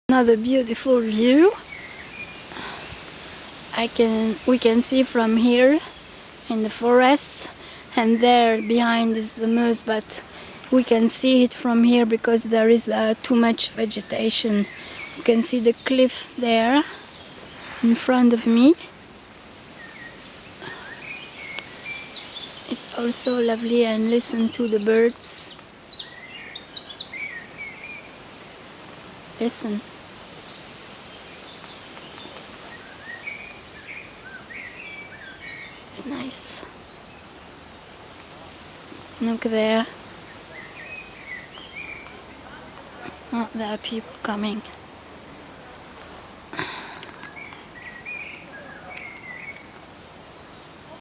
Another beautiful view. We can see from here in the forests, and there behind is the moose, but we can see it from here because there is too much vegetation. You can see the cliff there in front of me. It's also lovely, and listen to the birds. Listen. It's nice. Look there. Oh, there are people coming.